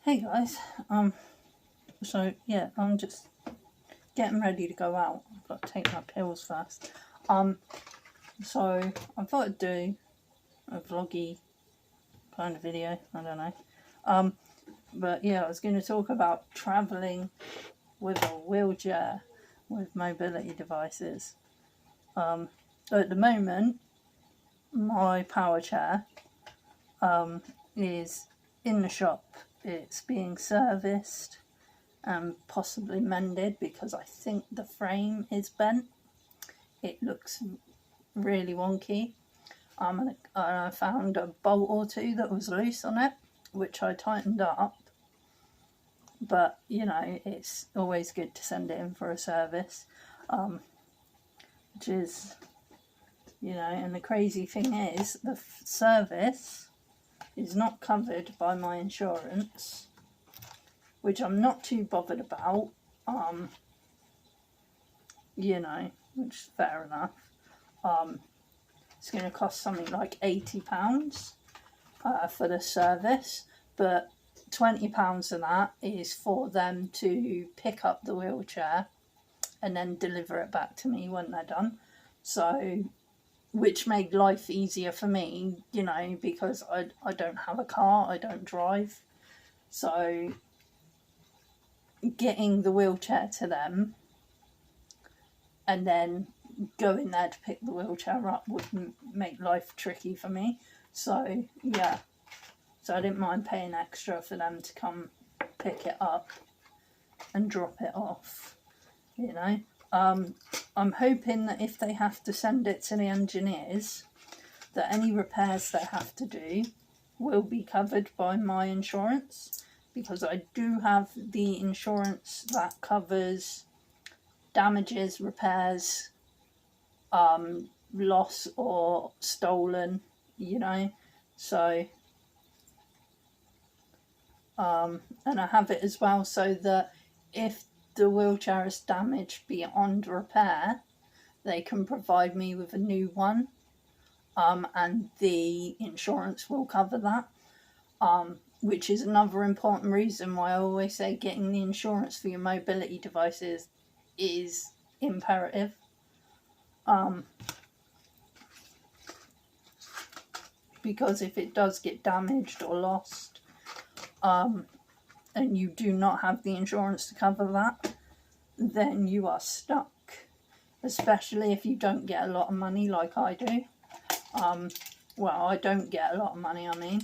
Hey guys, so yeah, I'm just getting ready to go out. I've got to take my pills first. So I thought I'd do a vloggy kind of video, I don't know. But yeah, I was going to talk about travelling with a wheelchair with mobility devices. So at the moment, my power chair is in the shop. It's being serviced and possibly mended because I think the frame is bent. It looks really wonky. And I found a bolt or two that was loose on it, which I tightened up. But you know, it's always good to send it in for a service, which is, you know, and the crazy thing is the service is not covered by my insurance, which I'm not too bothered about, you know, which is fair enough. It's going to cost something like £80 for the service, but £20 of that is for them to pick up the wheelchair and then deliver it back to me when they're done. So, which made life easier for me, you know, because I don't have a car, I don't drive. So getting the wheelchair to them and then going there to pick the wheelchair up would make life tricky for me. So yeah, so I didn't mind paying extra for them to come pick it up and drop it off, you know. I'm hoping that if they have to send it to the engineers, that any repairs they have to do will be covered by my insurance, because I do have the insurance that covers damages, repairs, loss or stolen, you know. So and I have it as well so that if the wheelchair is damaged beyond repair, they can provide me with a new one, and the insurance will cover that, which is another important reason why I always say getting the insurance for your mobility devices is imperative. Because if it does get damaged or lost, and you do not have the insurance to cover that, then you are stuck, especially if you don't get a lot of money like I do. Well, I don't get a lot of money, I mean,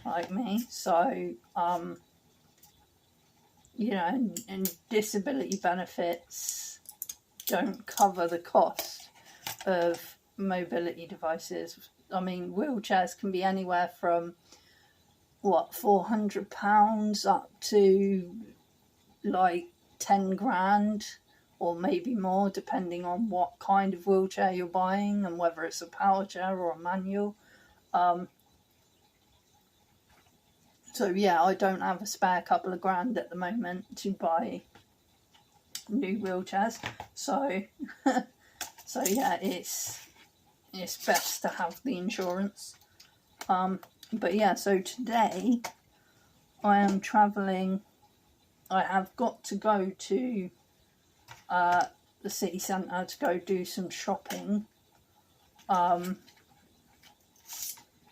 like me. So, you know, and disability benefits don't cover the cost of mobility devices. I mean, wheelchairs can be anywhere from £400 up to like 10 grand or maybe more, depending on what kind of wheelchair you're buying and whether it's a power chair or a manual. So yeah, I don't have a spare couple of grand at the moment to buy new wheelchairs, so so yeah, it's best to have the insurance. But yeah, so today I am travelling. I have got to go to the city centre to go do some shopping,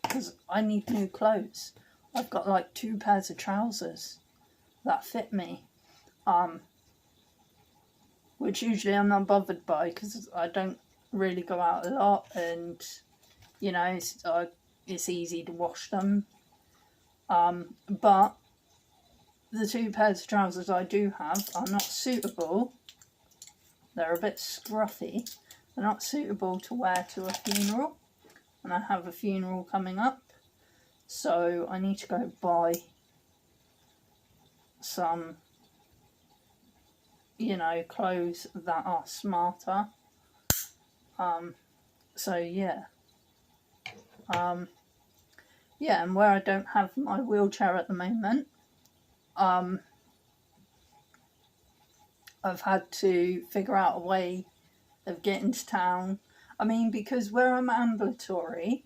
because I need new clothes. I've got like 2 pairs of trousers that fit me, which usually I'm not bothered by because I don't really go out a lot, and you know, it's easy to wash them. But the 2 pairs of trousers I do have are not suitable. They're a bit scruffy. They're not suitable to wear to a funeral, and I have a funeral coming up, so I need to go buy some, you know, clothes that are smarter. So yeah. Yeah, and where I don't have my wheelchair at the moment, I've had to figure out a way of getting to town. I mean, because where I'm ambulatory,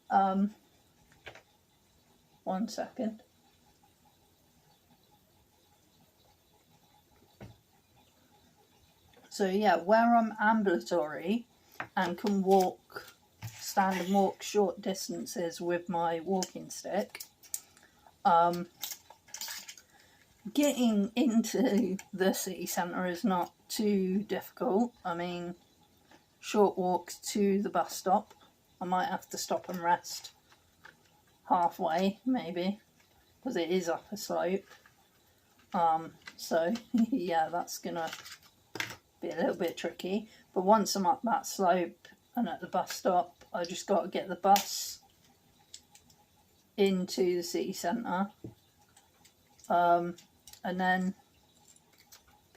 1 second. So yeah, where I'm ambulatory and can stand and walk short distances with my walking stick, getting into the city centre is not too difficult. I mean, short walks to the bus stop. I might have to stop and rest halfway, maybe, because it is up a slope. So yeah, that's gonna be a little bit tricky. But once I'm up that slope and at the bus stop, I just got to get the bus into the city centre, and then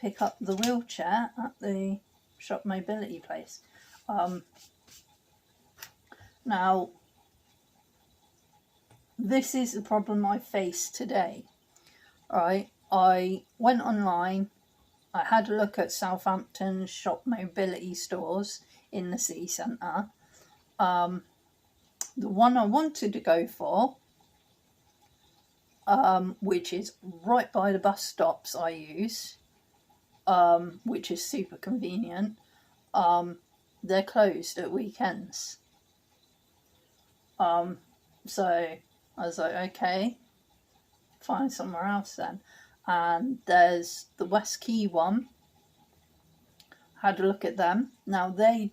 pick up the wheelchair at the shop mobility place. Now, this is the problem I face today. Right, I went online, I had a look at Southampton's shop mobility stores in the city centre. The one I wanted to go for, which is right by the bus stops I use, which is super convenient, they're closed at weekends. So I was like, okay, find somewhere else then. And there's the West Quay one. Had a look at them. Now they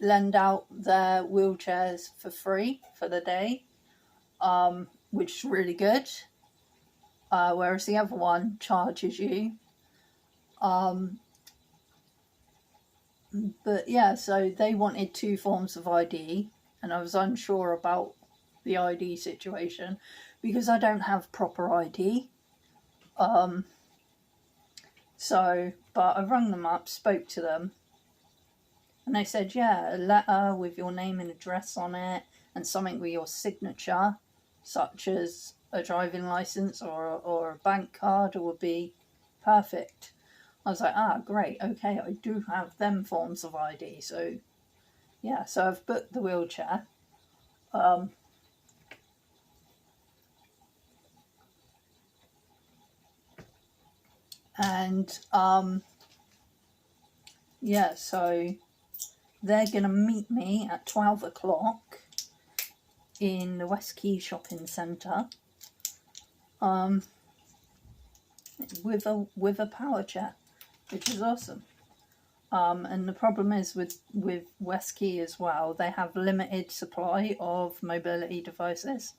lend out their wheelchairs for free for the day, which is really good. Whereas the other one charges you. But yeah, so they wanted 2 forms of ID, and I was unsure about the ID situation because I don't have proper ID. But I rang them up, spoke to them, and they said, yeah, a letter with your name and address on it and something with your signature, such as a driving licence or a bank card, would be perfect. I was like, great, okay, I do have them forms of ID. So yeah, so I've booked the wheelchair. Yeah, so they're going to meet me at 12 o'clock in the West Quay shopping centre, with a power chair, which is awesome. And the problem is with West Quay as well, they have limited supply of mobility devices.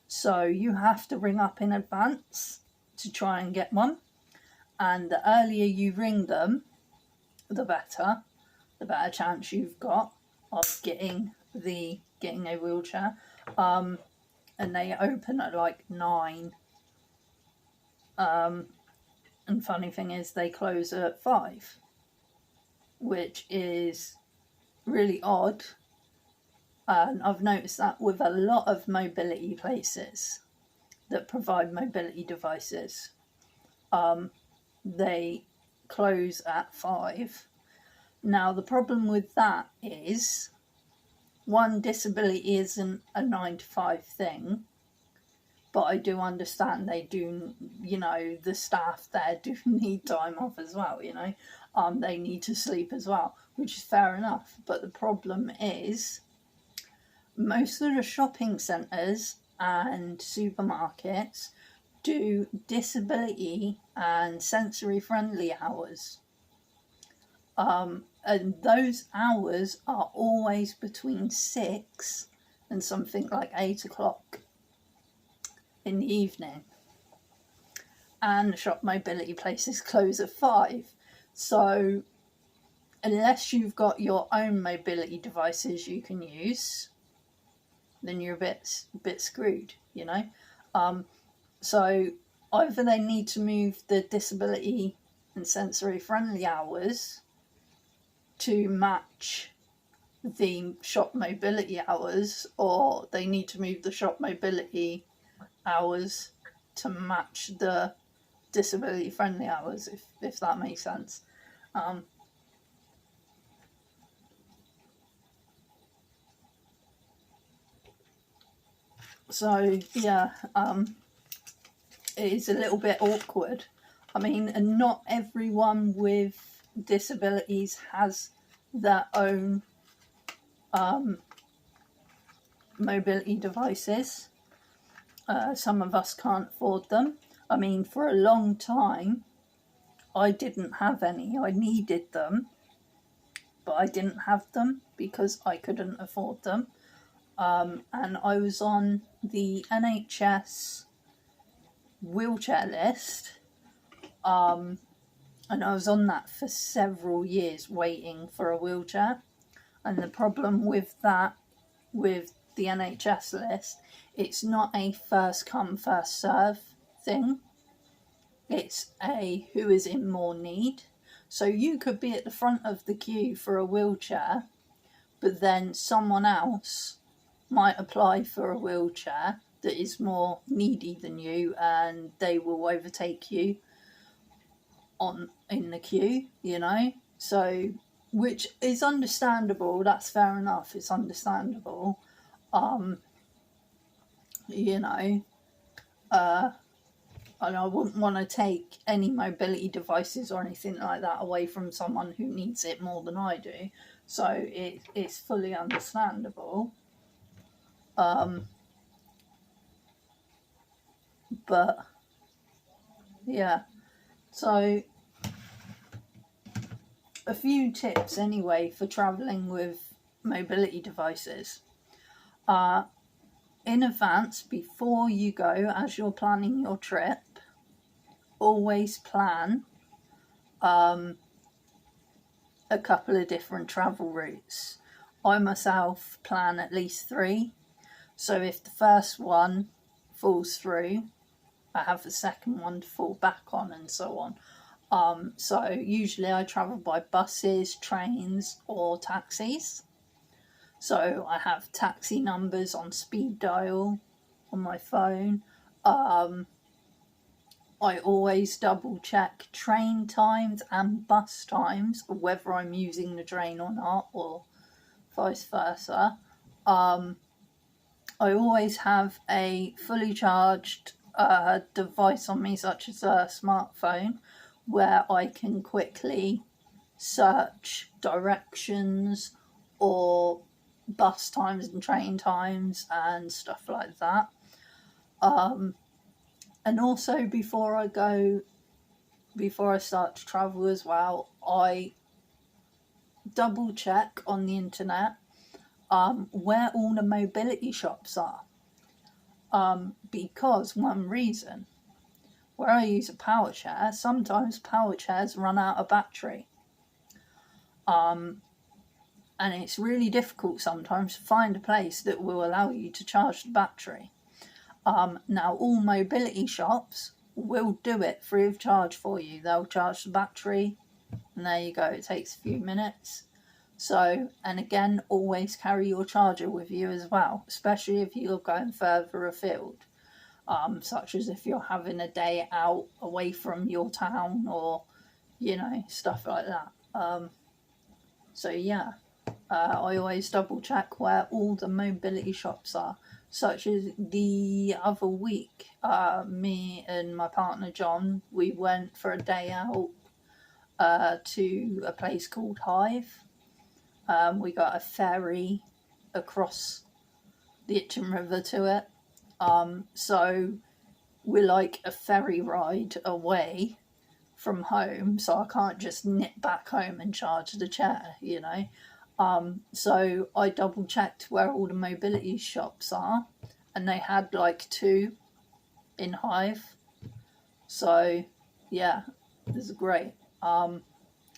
So you have to ring up in advance to try and get one. And the earlier you ring them, the better chance you've got of getting a wheelchair. And they open at like 9. And funny thing is they close at 5, which is really odd. And I've noticed that with a lot of mobility places that provide mobility devices, they close at 5. Now, the problem with that is, one, disability isn't a 9 to 5 thing, but I do understand they do, the staff there do need time off as well, they need to sleep as well, which is fair enough. But the problem is, most of the shopping centres and supermarkets do disability and sensory friendly hours. And those hours are always between 6 and something like 8 o'clock in the evening. And the shop mobility places close at 5. So unless you've got your own mobility devices you can use, then you're a bit screwed, So either they need to move the disability and sensory friendly hours to match the shop mobility hours, or they need to move the shop mobility hours to match the disability friendly hours, if that makes sense. So yeah, it is a little bit awkward. I mean, and not everyone with disabilities has their own mobility devices. Some of us can't afford them. I mean, for a long time, I didn't have any. I needed them, but I didn't have them because I couldn't afford them. And I was on the NHS wheelchair list, and I was on that for several years waiting for a wheelchair. And the problem with that, with the NHS list, it's not a first come, first serve thing. It's a who is in more need. So you could be at the front of the queue for a wheelchair, but then someone else might apply for a wheelchair that is more needy than you, and they will overtake you in the queue, you know. So, which is understandable. That's fair enough. It's understandable. You know, and I wouldn't want to take any mobility devices or anything like that away from someone who needs it more than I do. So it's fully understandable. But yeah, so a few tips anyway for travelling with mobility devices. In advance, before you go, as you're planning your trip, always plan a couple of different travel routes. I myself plan at least 3. So if the first one falls through, I have the second one to fall back on, and so on. So usually I travel by buses, trains, or taxis. So I have taxi numbers on speed dial on my phone. I always double check train times and bus times, whether I'm using the train or not, or vice versa. I always have a fully charged device on me, such as a smartphone, where I can quickly search directions or bus times and train times and stuff like that. And also before I start to travel as well, I double check on the internet where all the mobility shops are. Because one reason, where I use a power chair, sometimes power chairs run out of battery. And it's really difficult sometimes to find a place that will allow you to charge the battery. Now, all mobility shops will do it free of charge for you. They'll charge the battery, and there you go. It takes a few minutes. So, and again, always carry your charger with you as well, especially if you're going further afield, such as if you're having a day out away from your town, or, you know, stuff like that. So yeah, I always double check where all the mobility shops are. Such as the other week, me and my partner John, we went for a day out to a place called Hive. We got a ferry across the Itchen River to it. So we're like a ferry ride away from home, so I can't just nip back home and charge the chair, you know. So I double checked where all the mobility shops are, and they had like 2 in Hive. So yeah, this is great.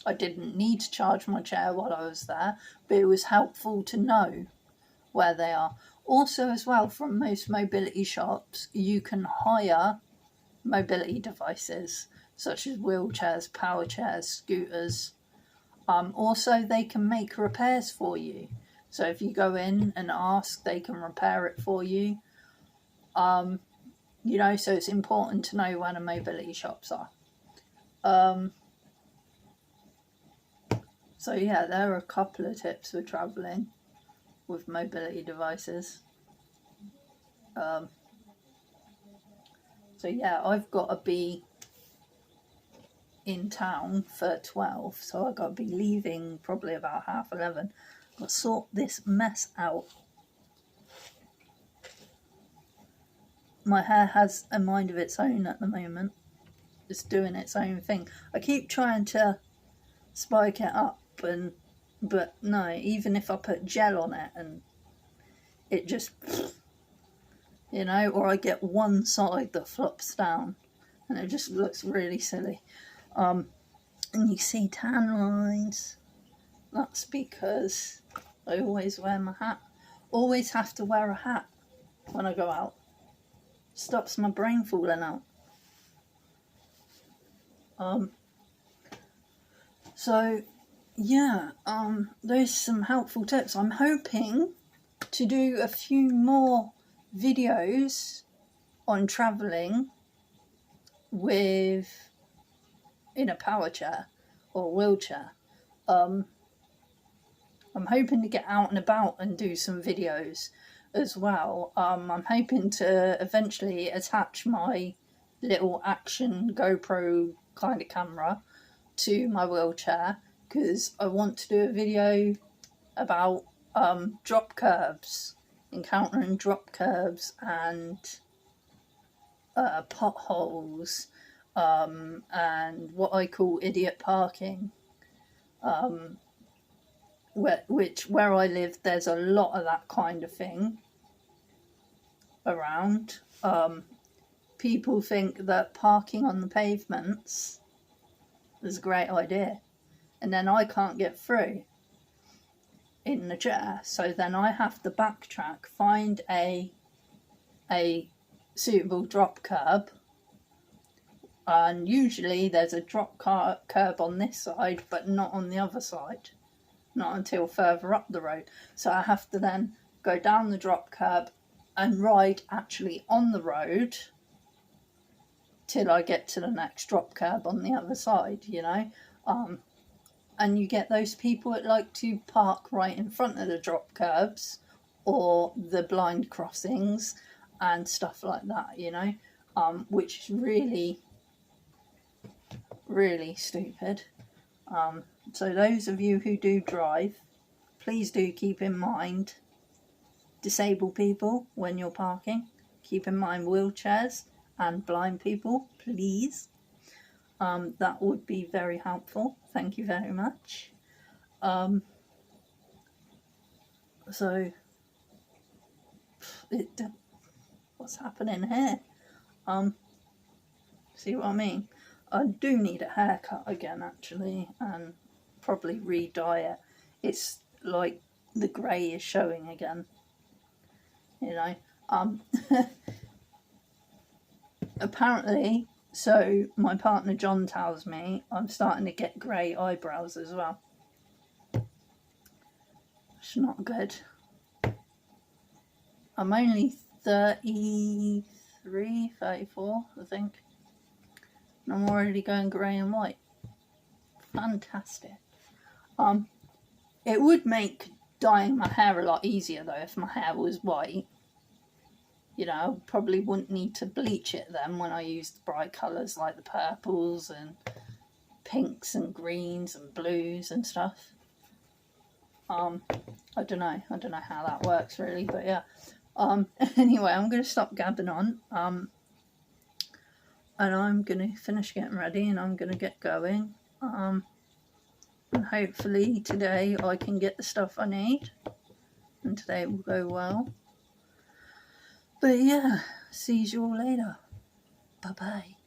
I didn't need to charge my chair while I was there, but it was helpful to know where they are. Also, as well, from most mobility shops, you can hire mobility devices such as wheelchairs, power chairs, scooters. Also, they can make repairs for you. So if you go in and ask, they can repair it for you. You know, so it's important to know where the mobility shops are. So yeah, there are a couple of tips for travelling with mobility devices. So yeah, I've got to be in town for 12, so I've got to be leaving probably about 11:30. I've got to sort this mess out. My hair has a mind of its own at the moment. It's doing its own thing. I keep trying to spike it up, but no, even if I put gel on it and it just, you know, or I get one side that flops down and it just looks really silly. And you see tan lines. That's because I always wear my hat. Always have to wear a hat when I go out. Stops my brain falling out. So yeah, those are some helpful tips. I'm hoping to do a few more videos on travelling in a power chair or wheelchair. I'm hoping to get out and about and do some videos as well. I'm hoping to eventually attach my little action GoPro kind of camera to my wheelchair, because I want to do a video about drop curbs, encountering drop curbs and potholes, and what I call idiot parking. Where I live, there's a lot of that kind of thing around. People think that parking on the pavements is a great idea, and then I can't get through in the chair, so then I have to backtrack, find a suitable drop curb, and usually there's a drop curb on this side but not on the other side, not until further up the road. So I have to then go down the drop curb and ride actually on the road till I get to the next drop curb on the other side, you know. And you get those people that like to park right in front of the drop curbs or the blind crossings and stuff like that, you know, which is really, really stupid. So those of you who do drive, please do keep in mind disabled people when you're parking. Keep in mind wheelchairs and blind people, please. That would be very helpful. Thank you very much. So, what's happening here? See what I mean? I do need a haircut again, actually, and probably re-dye it. It's like the grey is showing again, you know. Apparently, so my partner John tells me I'm starting to get grey eyebrows as well. It's not good. I'm only 33, 34, I think. And I'm already going grey and white. Fantastic. It would make dyeing my hair a lot easier though if my hair was white. You know, I probably wouldn't need to bleach it then when I used bright colours like the purples and pinks and greens and blues and stuff. I don't know how that works really, but yeah. Anyway, I'm going to stop gabbing on. And I'm going to finish getting ready and I'm going to get going. And hopefully today I can get the stuff I need. And today it will go well. But yeah, see you all later. Bye-bye.